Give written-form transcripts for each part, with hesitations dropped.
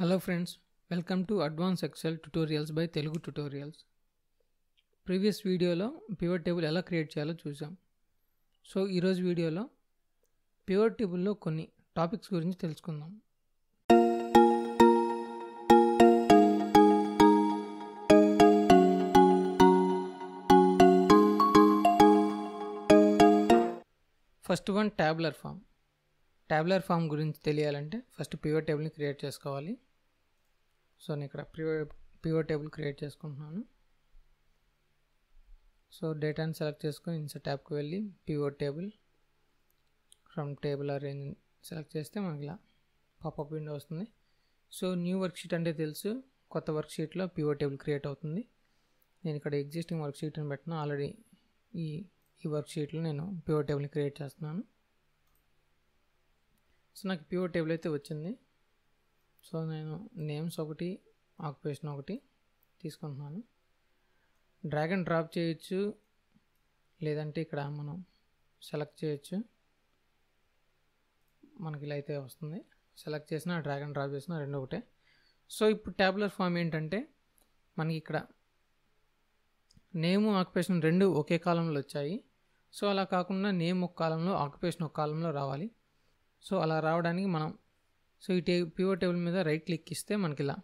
Hello friends, welcome to Advanced Excel Tutorials by Telugu Tutorials. Previous వీడియోలో pivot table ఎలా create చేయాలో చూసాం. So ఈరోజు వీడియోలో పివట్ టేబుల్లో కొన్ని టాపిక్స్ గురించి తెలుసుకుందాం. First one tabular form. Tabular form గురించి తెలియాలంటే ఫస్ట్ పివట్ టేబుల్ని క్రియేట్ చేసుకోవాలి. సో నేను ఇక్కడ పివట్ టేబుల్ క్రియేట్ చేసుకుంటున్నాను. సో డేటాని సెలెక్ట్ చేసుకొని ఇన్సర్ట్ ట్యాబ్కి వెళ్ళి pivot table from table range select చేస్తే మనకి ఇలా పాపప్ విండో వస్తుంది. సో న్యూ వర్క్షీట్ అంటే తెలుసు, కొత్త వర్క్షీట్లో పివట్ టేబుల్ క్రియేట్ అవుతుంది. నేను ఇక్కడ ఎగ్జిస్టింగ్ వర్క్షీట్ని పెట్టిన ఆల్రెడీ ఈ వర్క్షీట్లో నేను పివట్ టేబుల్ని క్రియేట్ చేస్తున్నాను. సో నాకు పివట్ టేబుల్ అయితే వచ్చింది. సో నేను నేమ్స్ ఒకటి, ఆక్యుపేషన్ ఒకటి తీసుకుంటున్నాను. డ్రాగ్ అండ్ డ్రాప్ చేయొచ్చు, లేదంటే ఇక్కడ మనం సెలెక్ట్ చేయొచ్చు. మనకి ఇలా అయితే వస్తుంది. సెలెక్ట్ చేసిన డ్రాగ్ అండ్ డ్రాప్ చేసిన రెండు ఒకటే. సో ఇప్పుడు ట్యాబులర్ ఫామ్ ఏంటంటే మనకి ఇక్కడ నేము ఆక్యుపేషన్ రెండు ఒకే కాలంలో వచ్చాయి. సో అలా కాకుండా నేమ్ ఒక కాలంలో, ఆక్యుపేషన్ ఒక కాలంలో రావాలి. సో అలా రావడానికి మనం ఈ పివట్ టేబుల్ మీద రైట్ క్లిక్ ఇస్తే మనకి ఇలా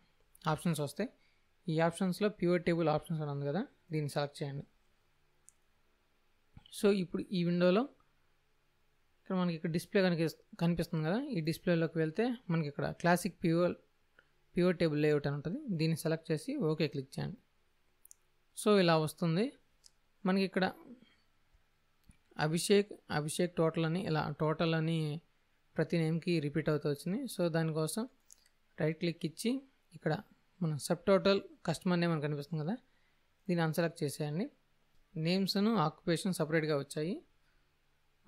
ఆప్షన్స్ వస్తాయి. ఈ ఆప్షన్స్లో పివట్ టేబుల్ ఆప్షన్స్ అని ఉంది కదా, దీన్ని సెలెక్ట్ చేయండి. సో ఇప్పుడు ఈ విండోలో ఇక్కడ మనకి ఇక్కడ డిస్ప్లే కనిపిస్తుంది కదా, ఈ డిస్ప్లేలోకి వెళ్తే మనకి ఇక్కడ క్లాసిక్ పివట్ టేబుల్ లేఅవుట్ అని ఉంటుంది. దీన్ని సెలెక్ట్ చేసి ఓకే క్లిక్ చేయండి. సో ఇలా వస్తుంది. మనకి ఇక్కడ అభిషేక్ టోటల్ అని ఇలా టోటల్ అని ప్రతి నేమ్కి రిపీట్ అవుతూ వచ్చింది. సో దానికోసం రైట్ క్లిక్ ఇచ్చి ఇక్కడ మన సబ్ టోటల్ కస్టమర్ నేమ్ అని కనిపిస్తుంది కదా, దీన్ని అన్సెలెక్ట్ చేసేయండి. నేమ్స్ను ఆక్యుపేషన్ సపరేట్గా వచ్చాయి.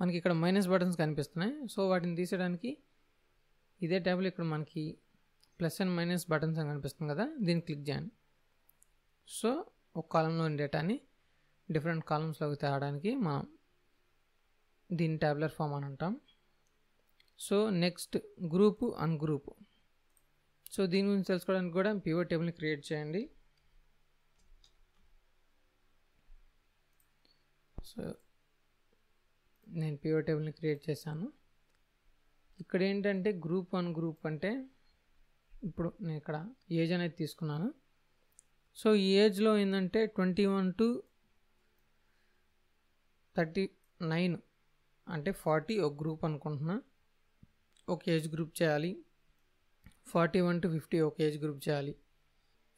మనకి ఇక్కడ మైనస్ బటన్స్ కనిపిస్తున్నాయి. సో వాటిని తీసేయడానికి ఇదే ట్యాబ్లో ఇక్కడ మనకి ప్లస్ అండ్ మైనస్ బటన్స్ అని కనిపిస్తుంది కదా, దీన్ని క్లిక్ చేయండి. సో ఒక కాలంలోని డేటాని డిఫరెంట్ కాలమ్స్లోకి తేవడానికి మనం దీన్ని ట్యాబులర్ ఫామ్ అని అంటాం. So next group, ungroup. So దీని గురించి తెలుసుకోవడానికి కూడా పివట్ టేబుల్ని క్రియేట్ చేయండి. సో నేను పివట్ టేబుల్ని క్రియేట్ చేశాను. ఇక్కడ ఏంటంటే గ్రూప్, అన్గ్రూప్ అంటే ఇప్పుడు నేను ఇక్కడ ఏజ్ అనేది తీసుకున్నాను. సో ఈ ఏజ్లో ఏంటంటే 21 to 39 అంటే 40 ఒక గ్రూప్ అనుకుంటున్నా, ఒక ఏజ్ గ్రూప్ చేయాలి. 41 to 50 ఒక ఏజ్ గ్రూప్ చేయాలి.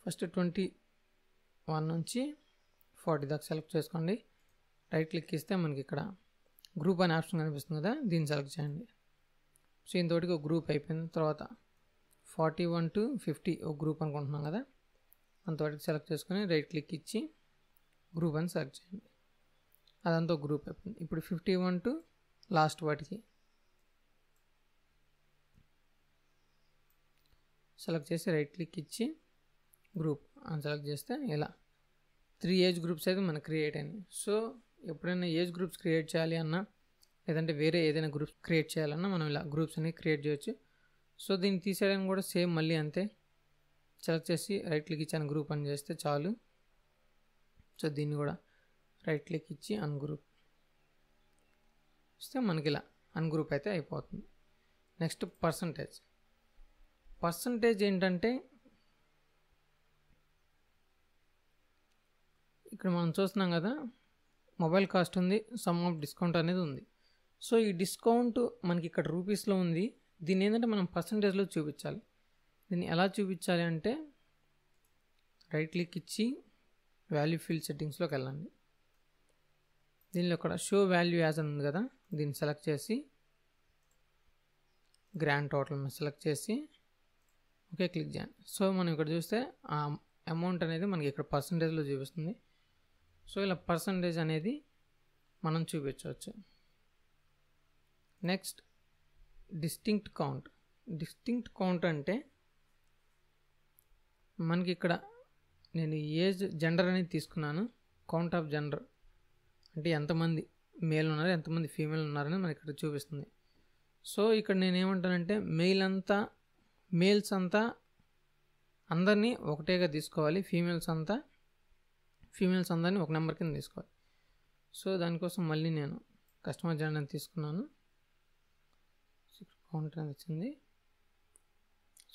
ఫస్ట్ 21 నుంచి 40 దాకా సెలెక్ట్ చేసుకోండి. రైట్ క్లిక్ ఇస్తే మనకి ఇక్కడ గ్రూప్ అనే ఆప్షన్ కనిపిస్తుంది కదా, దీన్ని సెలెక్ట్ చేయండి. సో ఇంతటికి ఒక గ్రూప్ అయిపోయిన తర్వాత 41 to 50 ఒక గ్రూప్ అనుకుంటున్నాం కదా, అంతవరకు సెలెక్ట్ చేసుకొని రైట్ క్లిక్ ఇచ్చి గ్రూప్ అని సెలెక్ట్ చేయండి. అదంతా ఒక గ్రూప్ అయిపోయింది. ఇప్పుడు 51 to లాస్ట్ వాటికి సెలెక్ట్ చేసి రైట్ క్లిక్ ఇచ్చి గ్రూప్ అని సెలెక్ట్ చేస్తే ఇలా 3 ఏజ్ గ్రూప్స్ అయితే మనకు క్రియేట్ అయినాయి. సో ఎప్పుడైనా ఏజ్ గ్రూప్స్ క్రియేట్ చేయాలి అన్నా, లేదంటే వేరే ఏదైనా గ్రూప్స్ క్రియేట్ చేయాలన్నా మనం ఇలా గ్రూప్స్ అనేవి క్రియేట్ చేయొచ్చు. సో దీన్ని తీసేయడానికి కూడా సేమ్ మళ్ళీ అంతే, సెలెక్ట్ చేసి రైట్ క్లిక్ ఇచ్చి అన్గ్రూప్ అని చేస్తే చాలు. సో దీన్ని కూడా రైట్ క్లిక్ ఇచ్చి అన్గ్రూప్ ఇస్తే మనకి ఇలా అన్గ్రూప్ అయితే అయిపోతుంది. నెక్స్ట్ పర్సంటేజ్ ఏంటంటే ఇక్కడ మనం చూస్తున్నాం కదా, మొబైల్ కాస్ట్ ఉంది, సమ్ ఆఫ్ డిస్కౌంట్ అనేది ఉంది. సో ఈ డిస్కౌంట్ మనకి ఇక్కడ రూపీస్లో ఉంది. దీన్ని ఏంటంటే మనం పర్సంటేజ్లో చూపించాలి. దీన్ని ఎలా చూపించాలి అంటే రైట్ క్లిక్ ఇచ్చి వాల్యూ ఫీల్డ్ సెట్టింగ్స్లోకి వెళ్ళండి. దీనిలో ఇక్కడ షో వాల్యూ యాజ్ అని ఉంది కదా, దీన్ని సెలెక్ట్ చేసి గ్రాండ్ టోటల్ సెలెక్ట్ చేసి ఓకే క్లిక్ చేయండి. సో మనం ఇక్కడ చూస్తే ఆ అమౌంట్ అనేది మనకి ఇక్కడ పర్సంటేజ్లో చూపిస్తుంది. సో ఇలా పర్సంటేజ్ అనేది మనం చూపించవచ్చు. నెక్స్ట్ డిస్టింక్ట్ కౌంట్ అంటే మనకి ఇక్కడ నేను ఏజ్ జెండర్ అనేది తీసుకున్నాను. కౌంట్ ఆఫ్ జెండర్ అంటే ఎంతమంది మేల్ ఉన్నారు, ఎంతమంది ఫీమేల్ ఉన్నారని మనకి ఇక్కడ చూపిస్తుంది. సో ఇక్కడ నేను ఏమంటానంటే మెయిల్స్ అంతా అందరినీ ఒకటేగా తీసుకోవాలి, ఫీమేల్స్ అందరినీ ఒక నెంబర్ కింద తీసుకోవాలి. సో దానికోసం మళ్ళీ నేను కస్టమర్ జర్నీ తీసుకున్నాను. కౌంట్ అనేది వచ్చింది.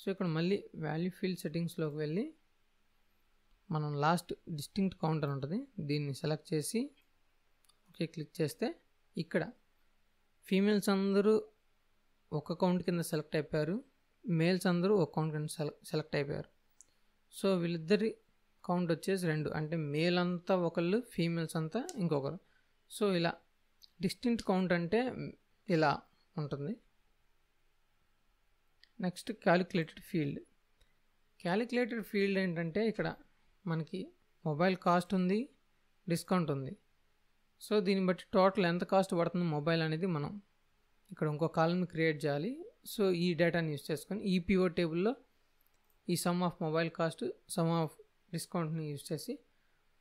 సో ఇక్కడ మళ్ళీ వాల్యూ ఫీల్డ్ సెట్టింగ్స్లోకి వెళ్ళి మనం లాస్ట్ డిస్టింక్ట్ కౌంట్ అని ఉంటుంది, దీన్ని సెలెక్ట్ చేసి ఓకే క్లిక్ చేస్తే ఇక్కడ ఫీమేల్స్ అందరూ ఒక కౌంట్ కింద సెలెక్ట్ అయిపోయారు, మేల్స్ అందరూ ఒక కౌంట్ కింద సెలెక్ట్ అయిపోయారు. సో వీళ్ళిద్దరి కౌంట్ వచ్చేసి 2, అంటే మేల్ అంతా ఒకళ్ళు, ఫీమేల్స్ అంతా ఇంకొకరు. సో ఇలా డిస్టింక్ట్ కౌంట్ అంటే ఇలా ఉంటుంది. నెక్స్ట్ క్యాలిక్యులేటెడ్ ఫీల్డ్ ఏంటంటే ఇక్కడ మనకి మొబైల్ కాస్ట్ ఉంది, డిస్కౌంట్ ఉంది. సో దీన్ని బట్టి టోటల్ ఎంత కాస్ట్ పడుతుంది మొబైల్ అనేది మనం ఇక్కడ ఇంకో కాలమ్ని క్రియేట్ చేయాలి. సో ఈ డేటాని యూస్ చేసుకొని ఈ పివట్ టేబుల్లో ఈ sum of mobile cost, sum of డిస్కౌంట్ని యూస్ చేసి,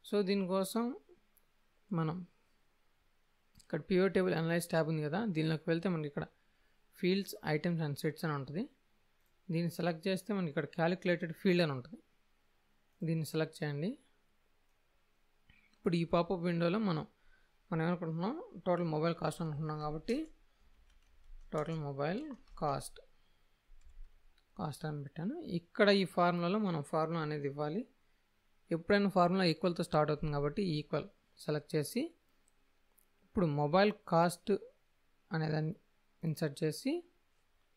సో దీనికోసం మనం ఇక్కడ పివట్ టేబుల్ అనలైజ్ ట్యాబ్ ఉంది కదా, దీనిలోకి వెళ్తే మనకి ఇక్కడ ఫీల్డ్స్, ఐటమ్స్ అండ్ సెట్స్ అని ఉంటుంది. దీన్ని సెలెక్ట్ చేస్తే మనకి ఇక్కడ క్యాలిక్యులేటెడ్ ఫీల్డ్ అని ఉంటుంది, దీన్ని సెలెక్ట్ చేయండి. ఇప్పుడు ఈ పాపప్ విండోలో మనం ఏమనుకుంటున్నాం, టోటల్ మొబైల్ కాస్ట్ అనుకుంటున్నాం కాబట్టి టోటల్ మొబైల్ కాస్ట్ అని పెట్టాను. ఇక్కడ ఈ ఫార్ములాలో మనం ఫార్ములా అనేది ఇవ్వాలి. ఎప్పుడైనా ఫార్ములా ఈక్వల్తో స్టార్ట్ అవుతుంది కాబట్టి ఈక్వల్ సెలెక్ట్ చేసి ఇప్పుడు మొబైల్ కాస్ట్ అనేదాన్ని ఇన్సర్ట్ చేసి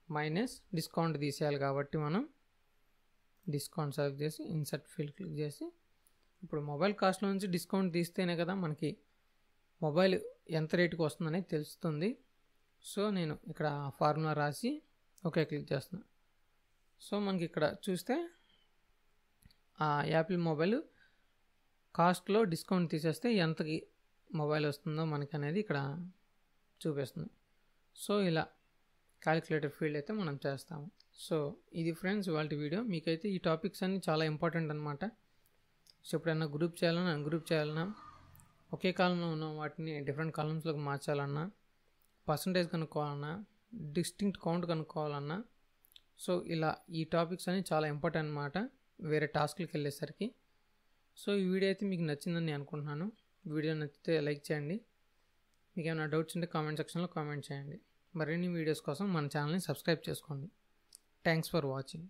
మైనస్ డిస్కౌంట్ తీసేయాలి కాబట్టి మనం డిస్కౌంట్ సెలెక్ట్ చేసి ఇన్సర్ట్ ఫీల్డ్ క్లిక్ చేసి ఇప్పుడు మొబైల్ కాస్ట్లో నుంచి డిస్కౌంట్ తీస్తేనే కదా మనకి మొబైల్ ఎంత రేటుకి వస్తుందనేది తెలుస్తుంది. సో నేను ఇక్కడ ఫార్ములా రాసి ఓకే క్లిక్ చేస్తున్నాను. సో మనకి ఇక్కడ చూస్తే ఆ యాపిల్ మొబైల్ కాస్ట్లో డిస్కౌంట్ తీసేస్తే ఎంతకి మొబైల్ వస్తుందో మనకి అనేది ఇక్కడ చూపిస్తుంది. సో ఇలా క్యాలిక్యులేటర్ ఫీల్డ్ అయితే మనం చేస్తాము. సో ఇది ఫ్రెండ్స్ ఇవాళ వీడియో. మీకైతే ఈ టాపిక్స్ అన్నీ చాలా ఇంపార్టెంట్ అనమాట. సో ఎప్పుడైనా గ్రూప్ చేయాలన్నా ఒకే కాలంలో ఉన్న వాటిని డిఫరెంట్ కాలమ్స్లోకి మార్చాలన్నా, పర్సంటేజ్ కనుక్కోవాలన్నా, డిస్టింక్ట్ కౌంట్ కనుక్కోవాలన్నా, సో ఇలా ఈ టాపిక్స్ అన్నీ చాలా ఇంపార్టెంట్ అనమాట వేరే టాస్క్లకి వెళ్ళేసరికి. సో ఈ వీడియో అయితే మీకు నచ్చిందని నేను అనుకుంటున్నాను. వీడియో నచ్చితే లైక్ చేయండి. మీకు ఏమైనా డౌట్స్ ఉంటే కామెంట్ సెక్షన్లో కామెంట్ చేయండి. మరిన్ని వీడియోస్ కోసం మన ఛానల్ని సబ్స్క్రైబ్ చేసుకోండి. Thanks for watching.